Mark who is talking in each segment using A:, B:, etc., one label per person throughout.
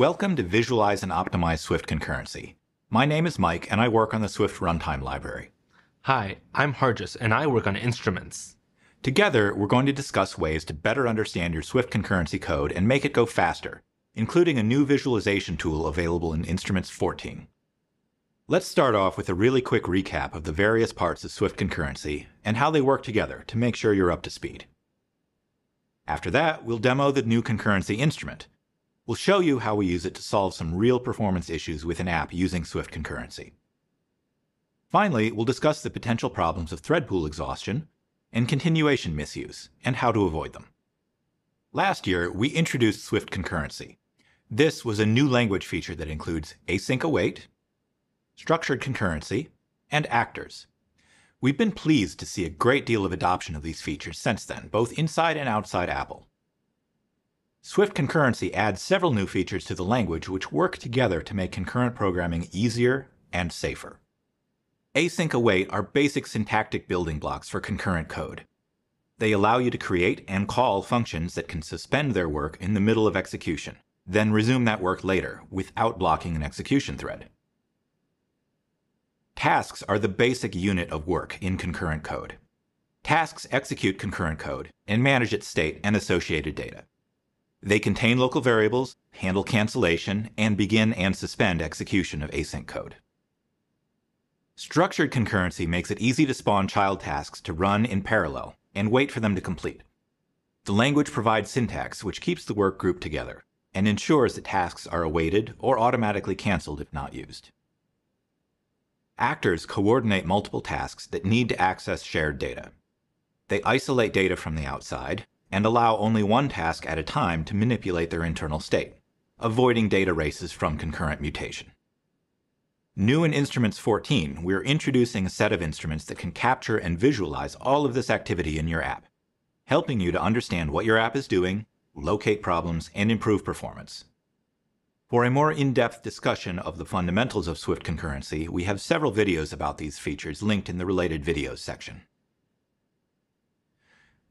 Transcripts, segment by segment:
A: Welcome to Visualize and Optimize Swift Concurrency. My name is Mike, and I work on the Swift Runtime Library.
B: Hi, I'm Harjus, and I work on instruments.
A: Together, we're going to discuss ways to better understand your Swift concurrency code and make it go faster, including a new visualization tool available in Instruments 14. Let's start off with a really quick recap of the various parts of Swift concurrency and how they work together to make sure you're up to speed. After that, we'll demo the new concurrency instrument. We'll show you how we use it to solve some real performance issues with an app using Swift concurrency. Finally, we'll discuss the potential problems of thread pool exhaustion and continuation misuse, and how to avoid them. Last year, we introduced Swift concurrency. This was a new language feature that includes async await, structured concurrency, and actors. We've been pleased to see a great deal of adoption of these features since then, both inside and outside Apple. Swift concurrency adds several new features to the language which work together to make concurrent programming easier and safer. Async await are basic syntactic building blocks for concurrent code. They allow you to create and call functions that can suspend their work in the middle of execution, then resume that work later without blocking an execution thread. Tasks are the basic unit of work in concurrent code. Tasks execute concurrent code and manage its state and associated data. They contain local variables, handle cancellation, and begin and suspend execution of async code. Structured concurrency makes it easy to spawn child tasks to run in parallel and wait for them to complete. The language provides syntax which keeps the work grouped together and ensures that tasks are awaited or automatically canceled if not used. Actors coordinate multiple tasks that need to access shared data. They isolate data from the outside and allow only one task at a time to manipulate their internal state, avoiding data races from concurrent mutation. New in Instruments 14, we're introducing a set of instruments that can capture and visualize all of this activity in your app, helping you to understand what your app is doing, locate problems, and improve performance. For a more in-depth discussion of the fundamentals of Swift concurrency, we have several videos about these features linked in the related videos section.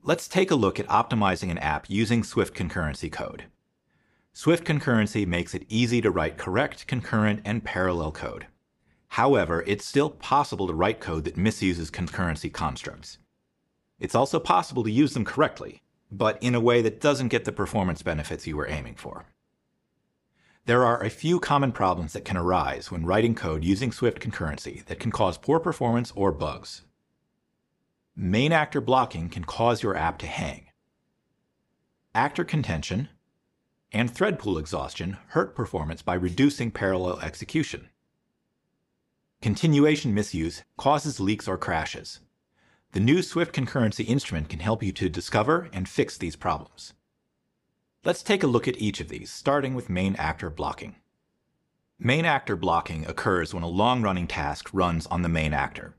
A: Let's take a look at optimizing an app using Swift concurrency code. Swift concurrency makes it easy to write correct, concurrent, and parallel code. However, it's still possible to write code that misuses concurrency constructs. It's also possible to use them correctly, but in a way that doesn't get the performance benefits you were aiming for. There are a few common problems that can arise when writing code using Swift concurrency that can cause poor performance or bugs. Main actor blocking can cause your app to hang. Actor contention and thread pool exhaustion hurt performance by reducing parallel execution. Continuation misuse causes leaks or crashes. The new Swift concurrency instrument can help you to discover and fix these problems. Let's take a look at each of these, starting with main actor blocking. Main actor blocking occurs when a long-running task runs on the main actor.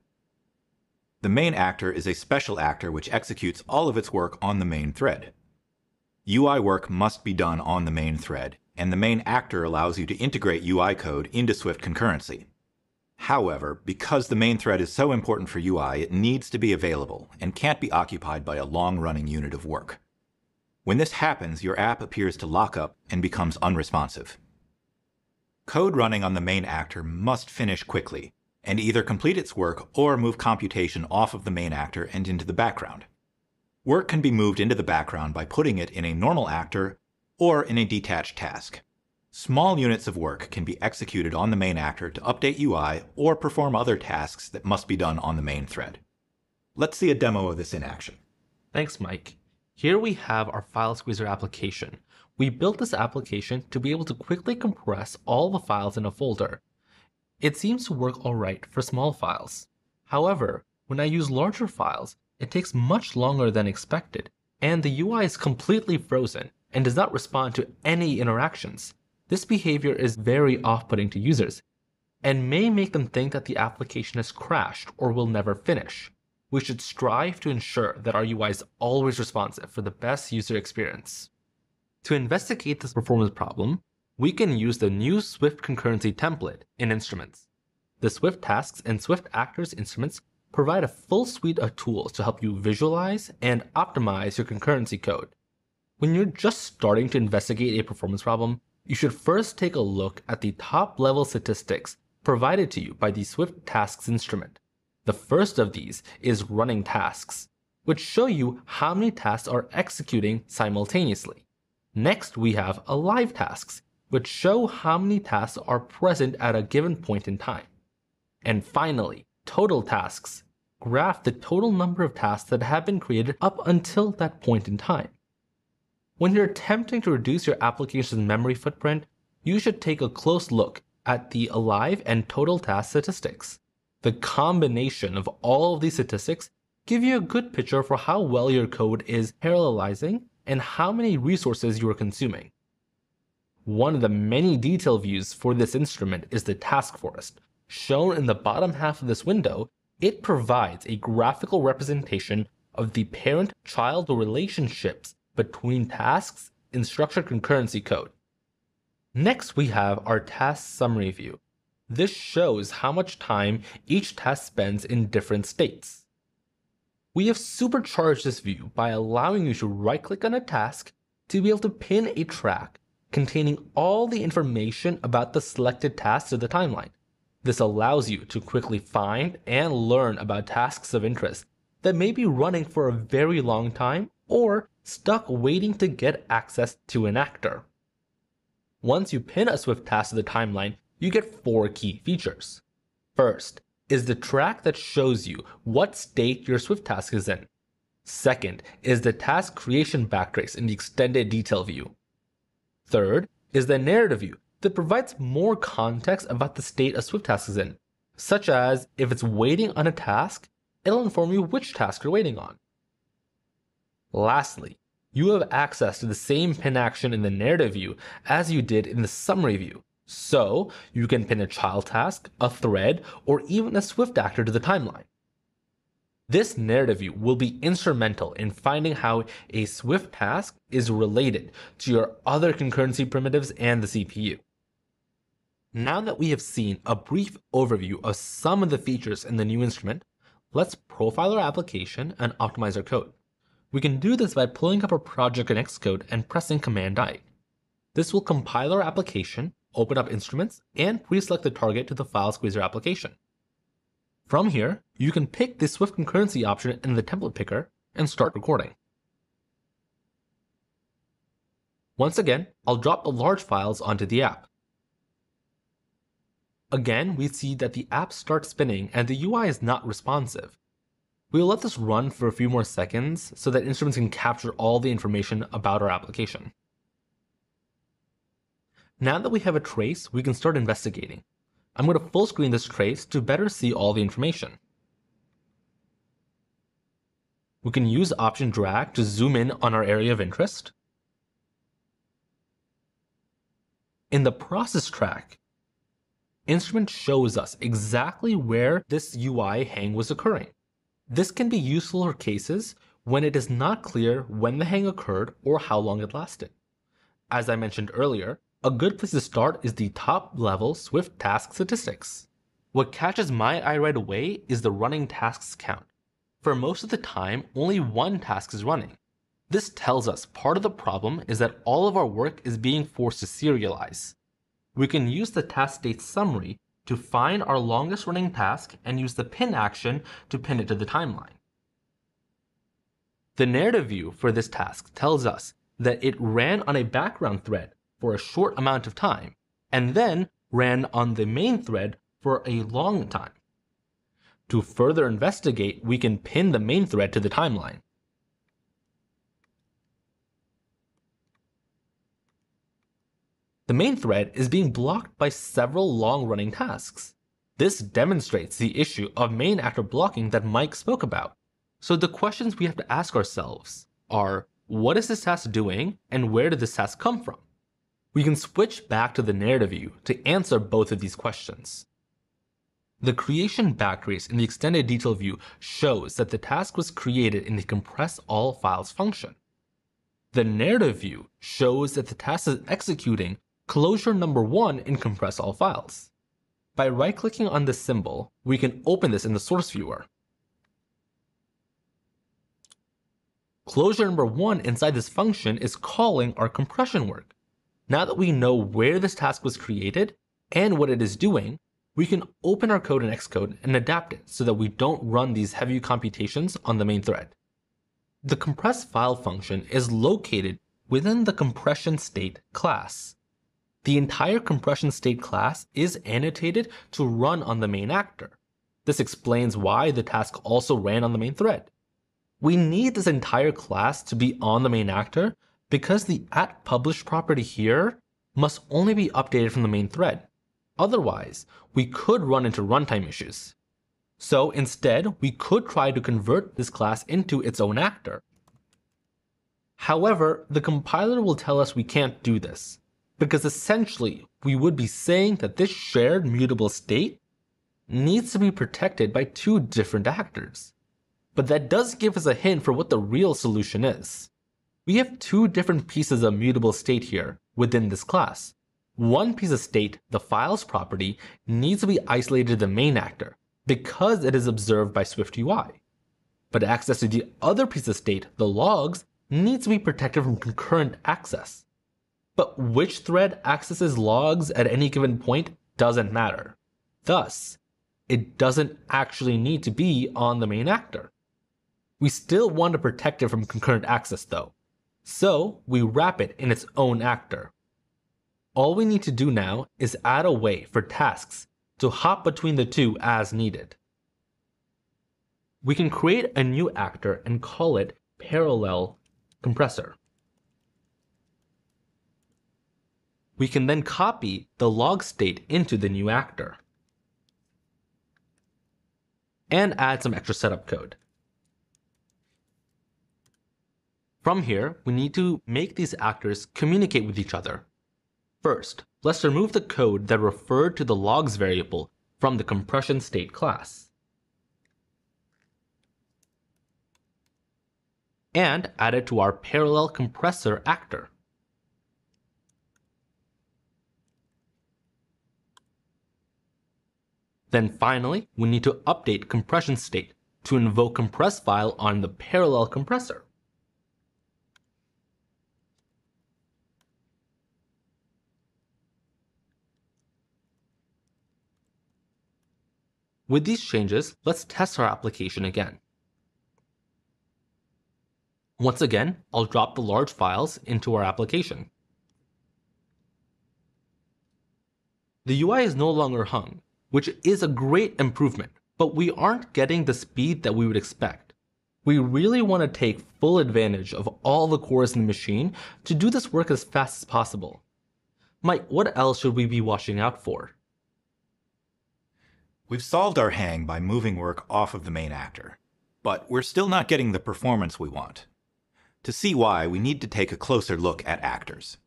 A: The main actor is a special actor which executes all of its work on the main thread. UI work must be done on the main thread, and the main actor allows you to integrate UI code into Swift concurrency. However, because the main thread is so important for UI, it needs to be available and can't be occupied by a long-running unit of work. When this happens, your app appears to lock up and becomes unresponsive. Code running on the main actor must finish quickly and either complete its work or move computation off of the main actor and into the background. Work can be moved into the background by putting it in a normal actor or in a detached task. Small units of work can be executed on the main actor to update UI or perform other tasks that must be done on the main thread. Let's see a demo of this in action.
B: Thanks, Mike. Here we have our File Squeezer application. We built this application to be able to quickly compress all the files in a folder. It seems to work alright for small files. However, when I use larger files, it takes much longer than expected, and the UI is completely frozen and does not respond to any interactions. This behavior is very off-putting to users, and may make them think that the application has crashed or will never finish. We should strive to ensure that our UI is always responsive for the best user experience. To investigate this performance problem, we can use the new Swift concurrency template in Instruments. The Swift Tasks and Swift Actors instruments provide a full suite of tools to help you visualize and optimize your concurrency code. When you're just starting to investigate a performance problem, you should first take a look at the top-level statistics provided to you by the Swift Tasks instrument. The first of these is running tasks, which show you how many tasks are executing simultaneously. Next, we have alive tasks, which show how many tasks are present at a given point in time. And finally, total tasks graph the total number of tasks that have been created up until that point in time. When you're attempting to reduce your application's memory footprint, you should take a close look at the alive and total task statistics. The combination of all of these statistics give you a good picture for how well your code is parallelizing and how many resources you are consuming. One of the many detail views for this instrument is the task forest. Shown in the bottom half of this window, it provides a graphical representation of the parent-child relationships between tasks in structured concurrency code. Next, we have our task summary view. This shows how much time each task spends in different states. We have supercharged this view by allowing you to right-click on a task to be able to pin a track containing all the information about the selected task to the timeline. This allows you to quickly find and learn about tasks of interest that may be running for a very long time or stuck waiting to get access to an actor. Once you pin a Swift task to the timeline, you get 4 key features. First is the track that shows you what state your Swift task is in. Second is the task creation backtrace in the extended detail view. Third is the narrative view that provides more context about the state a Swift task is in, such as if it's waiting on a task, it'll inform you which task you're waiting on. Lastly, you have access to the same pin action in the narrative view as you did in the summary view, so you can pin a child task, a thread, or even a Swift actor to the timeline. This narrative view will be instrumental in finding how a Swift task is related to your other concurrency primitives and the CPU. Now that we have seen a brief overview of some of the features in the new instrument, let's profile our application and optimize our code. We can do this by pulling up our project in Xcode and pressing Command-I. This will compile our application, open up instruments, and pre-select the target to the file squeezer application. From here, you can pick the Swift Concurrency option in the template picker and start recording. Once again, I'll drop the large files onto the app. Again, we see that the app starts spinning and the UI is not responsive. We'll let this run for a few more seconds so that instruments can capture all the information about our application. Now that we have a trace, we can start investigating. I'm going to full screen this trace to better see all the information. We can use Option Drag to zoom in on our area of interest. In the process track, Instrument shows us exactly where this UI hang was occurring. This can be useful for cases when it is not clear when the hang occurred or how long it lasted. As I mentioned earlier, a good place to start is the top-level Swift task statistics. What catches my eye right away is the running tasks count. For most of the time, only one task is running. This tells us part of the problem is that all of our work is being forced to serialize. We can use the task state summary to find our longest running task and use the pin action to pin it to the timeline. The narrative view for this task tells us that it ran on a background thread for a short amount of time, and then ran on the main thread for a long time. To further investigate, we can pin the main thread to the timeline. The main thread is being blocked by several long-running tasks. This demonstrates the issue of main actor blocking that Mike spoke about. So the questions we have to ask ourselves are, what is this task doing, and where did this task come from? We can switch back to the narrative view to answer both of these questions. The creation backtrace in the extended detail view shows that the task was created in the compress all files function. The narrative view shows that the task is executing closure number 1 in compress all files. By right-clicking on this symbol, we can open this in the source viewer. Closure number 1 inside this function is calling our compression work. Now that we know where this task was created and what it is doing, we can open our code in Xcode and adapt it so that we don't run these heavy computations on the main thread. The compress file function is located within the compression state class. The entire compression state class is annotated to run on the main actor. This explains why the task also ran on the main thread. We need this entire class to be on the main actor because the @publish property here must only be updated from the main thread. Otherwise, we could run into runtime issues. So instead, we could try to convert this class into its own actor. However, the compiler will tell us we can't do this, because essentially we would be saying that this shared mutable state needs to be protected by two different actors. But that does give us a hint for what the real solution is. We have two different pieces of mutable state here within this class. One piece of state, the files property, needs to be isolated to the main actor because it is observed by Swift UI. But access to the other piece of state, the logs, needs to be protected from concurrent access. But which thread accesses logs at any given point doesn't matter. Thus, it doesn't actually need to be on the main actor. We still want to protect it from concurrent access though, so we wrap it in its own actor. All we need to do now is add a way for tasks to hop between the two as needed. We can create a new actor and call it parallel compressor. We can then copy the log state into the new actor and add some extra setup code. From here, we need to make these actors communicate with each other. First, let's remove the code that referred to the logs variable from the compression state class, and add it to our parallel compressor actor. Then finally, we need to update compression state to invoke compress file on the parallel compressor. With these changes, let's test our application again. Once again, I'll drop the large files into our application. The UI is no longer hung, which is a great improvement, but we aren't getting the speed that we would expect. We really want to take full advantage of all the cores in the machine to do this work as fast as possible. Mike, what else should we be watching out for?
A: We've solved our hang by moving work off of the main actor, but we're still not getting the performance we want. To see why, we need to take a closer look at actors.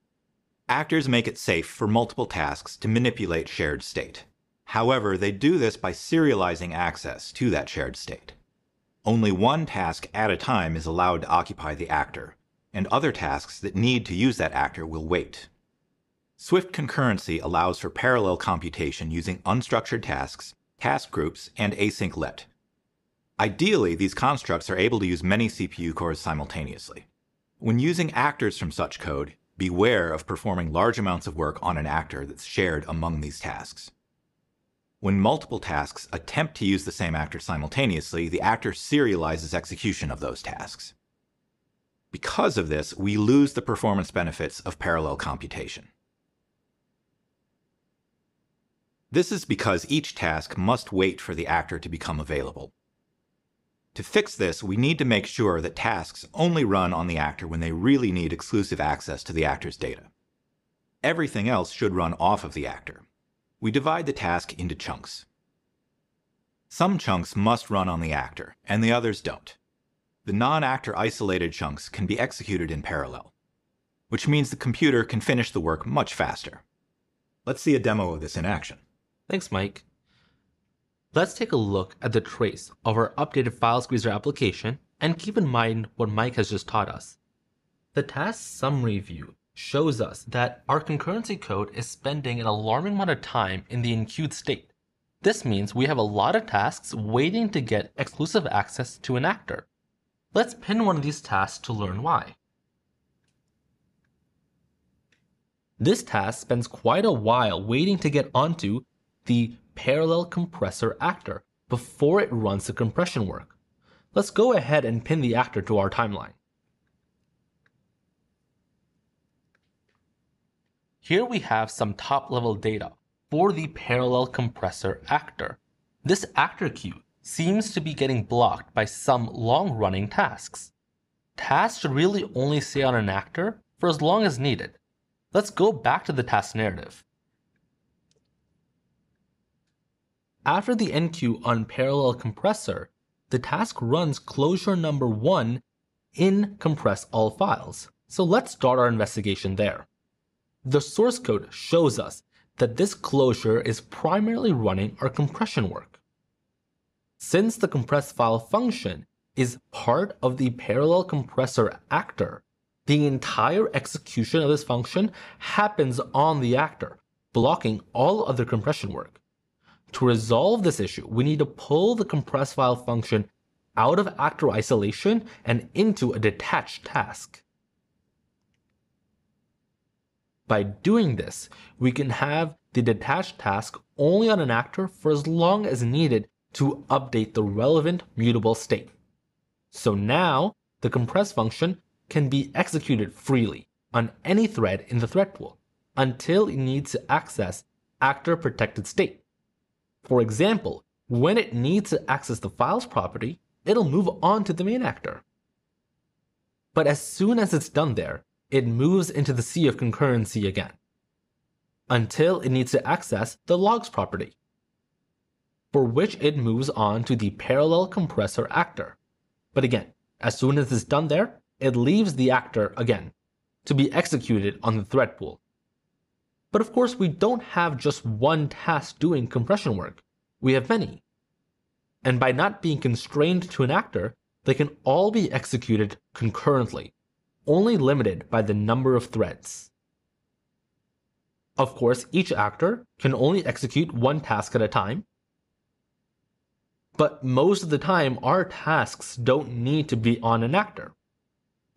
A: Actors make it safe for multiple tasks to manipulate shared state. However, they do this by serializing access to that shared state. Only one task at a time is allowed to occupy the actor, and other tasks that need to use that actor will wait. Swift Concurrency allows for parallel computation using unstructured tasks, task groups, and async let. Ideally, these constructs are able to use many CPU cores simultaneously. When using actors from such code, beware of performing large amounts of work on an actor that's shared among these tasks. When multiple tasks attempt to use the same actor simultaneously, the actor serializes execution of those tasks. Because of this, we lose the performance benefits of parallel computation. This is because each task must wait for the actor to become available. To fix this, we need to make sure that tasks only run on the actor when they really need exclusive access to the actor's data. Everything else should run off of the actor. We divide the task into chunks. Some chunks must run on the actor, and the others don't. The non-actor isolated chunks can be executed in parallel, which means the computer can finish the work much faster. Let's see a demo of this in action.
B: Thanks, Mike. Let's take a look at the trace of our updated file squeezer application and keep in mind what Mike has just taught us. The task summary view shows us that our concurrency code is spending an alarming amount of time in the enqueued state. This means we have a lot of tasks waiting to get exclusive access to an actor. Let's pin one of these tasks to learn why. This task spends quite a while waiting to get onto the parallel compressor actor before it runs the compression work. Let's go ahead and pin the actor to our timeline. Here we have some top-level data for the parallel compressor actor. This actor queue seems to be getting blocked by some long-running tasks. Tasks should really only stay on an actor for as long as needed. Let's go back to the task narrative. After the enqueue on parallel compressor, the task runs closure number 1 in compress all files. So let's start our investigation there. The source code shows us that this closure is primarily running our compression work. Since the compress file function is part of the parallel compressor actor, the entire execution of this function happens on the actor, blocking all other compression work. To resolve this issue, we need to pull the compress file function out of actor isolation and into a detached task. By doing this, we can have the detached task only on an actor for as long as needed to update the relevant mutable state. So now, the compress function can be executed freely on any thread in the thread pool until it needs to access actor protected state. For example, when it needs to access the files property, it'll move on to the main actor. But as soon as it's done there, it moves into the sea of concurrency again, until it needs to access the logs property, for which it moves on to the parallel compressor actor. But again, as soon as it's done there, it leaves the actor again, to be executed on the thread pool. But of course, we don't have just one task doing compression work. We have many. And by not being constrained to an actor, they can all be executed concurrently, only limited by the number of threads. Of course, each actor can only execute one task at a time, but most of the time our tasks don't need to be on an actor.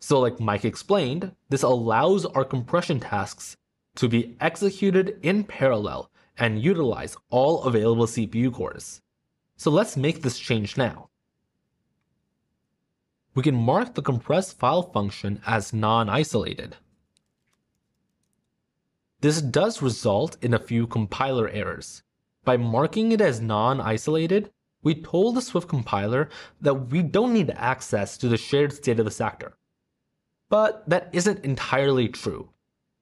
B: So like Mike explained, this allows our compression tasks to be executed in parallel and utilize all available CPU cores. So let's make this change now. We can mark the compress file function as non-isolated. This does result in a few compiler errors. By marking it as non-isolated, we told the Swift compiler that we don't need access to the shared state of this actor. But that isn't entirely true.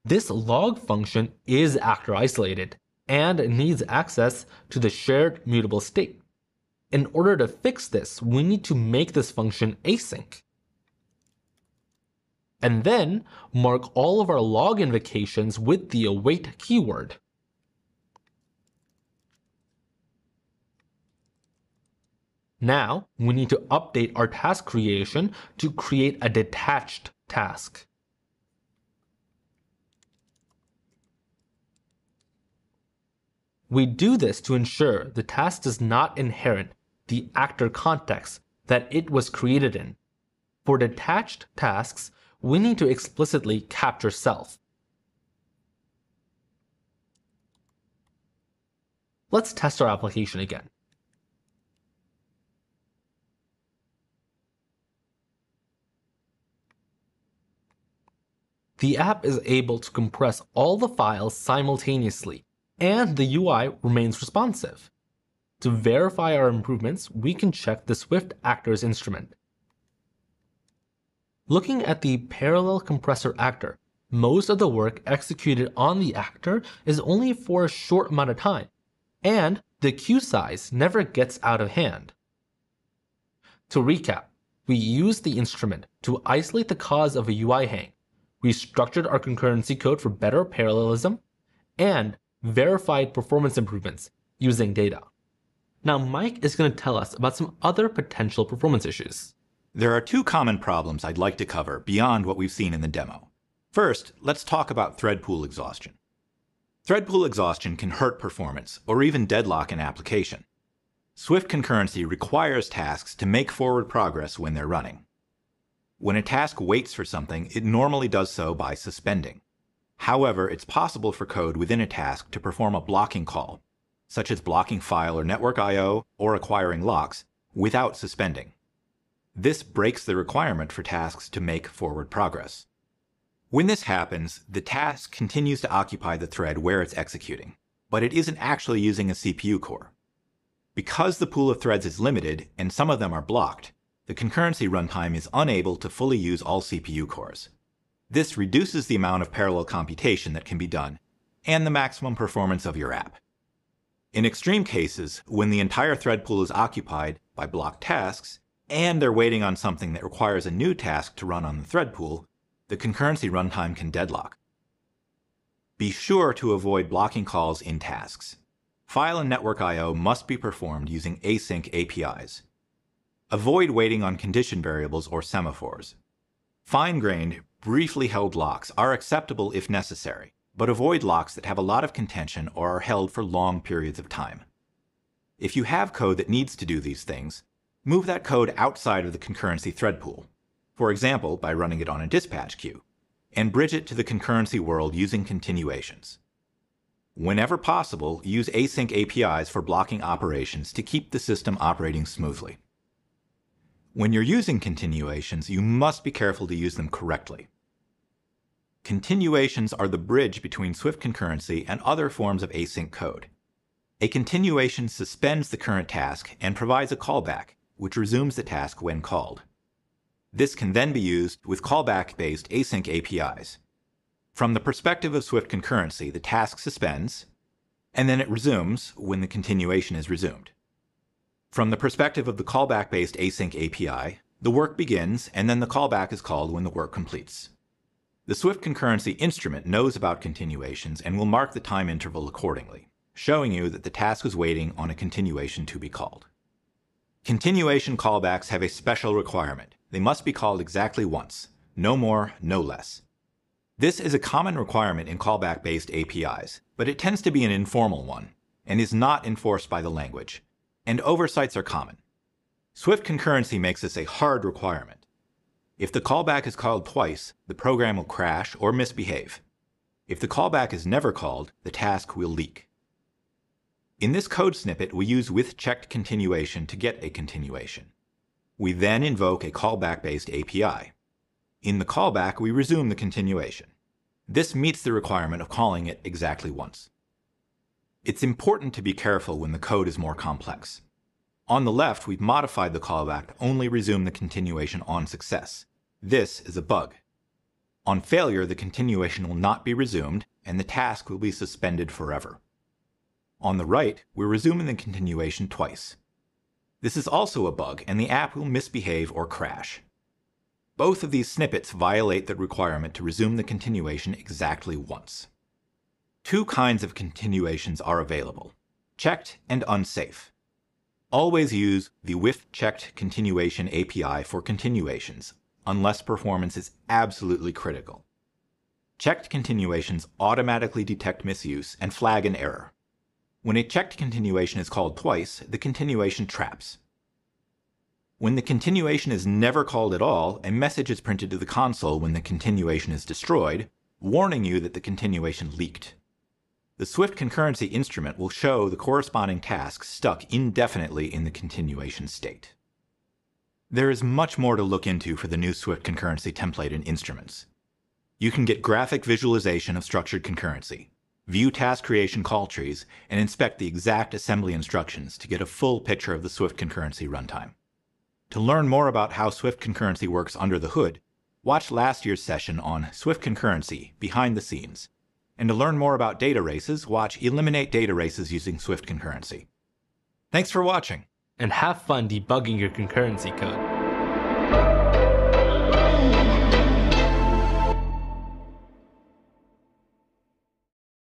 B: This log function is actor isolated and needs access to the shared mutable state. In order to fix this, we need to make this function async. And then mark all of our log invocations with the await keyword. Now, we need to update our task creation to create a detached task. We do this to ensure the task does not inherit the actor context that it was created in. For detached tasks, we need to explicitly capture self. Let's test our application again. The app is able to compress all the files simultaneously, and the UI remains responsive. To verify our improvements, we can check the Swift actors instrument. Looking at the parallel compressor actor, most of the work executed on the actor is only for a short amount of time, and the queue size never gets out of hand. To recap, we used the instrument to isolate the cause of a UI hang, we structured our concurrency code for better parallelism, and verified performance improvements using data. Now Mike is going to tell us about some other potential performance issues.
A: There are two common problems I'd like to cover beyond what we've seen in the demo. First, let's talk about thread pool exhaustion. Thread pool exhaustion can hurt performance or even deadlock an application. Swift concurrency requires tasks to make forward progress when they're running. When a task waits for something, it normally does so by suspending. However, it's possible for code within a task to perform a blocking call, such as blocking file or network I/O or acquiring locks, without suspending. This breaks the requirement for tasks to make forward progress. When this happens, the task continues to occupy the thread where it's executing, but it isn't actually using a CPU core. Because the pool of threads is limited and some of them are blocked, the concurrency runtime is unable to fully use all CPU cores. This reduces the amount of parallel computation that can be done and the maximum performance of your app. In extreme cases, when the entire thread pool is occupied by blocked tasks and they're waiting on something that requires a new task to run on the thread pool, the concurrency runtime can deadlock. Be sure to avoid blocking calls in tasks. File and network I/O must be performed using async APIs. Avoid waiting on condition variables or semaphores. Fine-grained, briefly held locks are acceptable if necessary, but avoid locks that have a lot of contention or are held for long periods of time. If you have code that needs to do these things, move that code outside of the concurrency thread pool, for example by running it on a dispatch queue, and bridge it to the concurrency world using continuations. Whenever possible, use async APIs for blocking operations to keep the system operating smoothly. When you're using continuations, you must be careful to use them correctly. Continuations are the bridge between Swift concurrency and other forms of async code. A continuation suspends the current task and provides a callback, which resumes the task when called. This can then be used with callback-based async APIs. From the perspective of Swift concurrency, the task suspends, and then it resumes when the continuation is resumed. From the perspective of the callback-based async API, the work begins and then the callback is called when the work completes. The Swift concurrency instrument knows about continuations and will mark the time interval accordingly, showing you that the task is waiting on a continuation to be called. Continuation callbacks have a special requirement. They must be called exactly once, no more, no less. This is a common requirement in callback-based APIs, but it tends to be an informal one and is not enforced by the language, and oversights are common. Swift concurrency makes this a hard requirement. If the callback is called twice, the program will crash or misbehave. If the callback is never called, the task will leak. In this code snippet, we use with-checked continuation to get a continuation. We then invoke a callback-based API. In the callback, we resume the continuation. This meets the requirement of calling it exactly once. It's important to be careful when the code is more complex. On the left, we've modified the callback to only resume the continuation on success. This is a bug. On failure, the continuation will not be resumed, and the task will be suspended forever. On the right, we're resuming the continuation twice. This is also a bug, and the app will misbehave or crash. Both of these snippets violate the requirement to resume the continuation exactly once. Two kinds of continuations are available: checked and unsafe. Always use the with-checked continuation API for continuations, unless performance is absolutely critical. Checked continuations automatically detect misuse and flag an error. When a checked continuation is called twice, the continuation traps. When the continuation is never called at all, a message is printed to the console when the continuation is destroyed, warning you that the continuation leaked. The Swift concurrency instrument will show the corresponding task stuck indefinitely in the continuation state. There is much more to look into for the new Swift concurrency template and instruments. You can get graphic visualization of structured concurrency, view task creation call trees, and inspect the exact assembly instructions to get a full picture of the Swift concurrency runtime. To learn more about how Swift concurrency works under the hood, watch last year's session on Swift concurrency behind the scenes. And to learn more about data races, watch Eliminate Data Races using Swift concurrency. Thanks for watching.
B: And have fun debugging your concurrency code.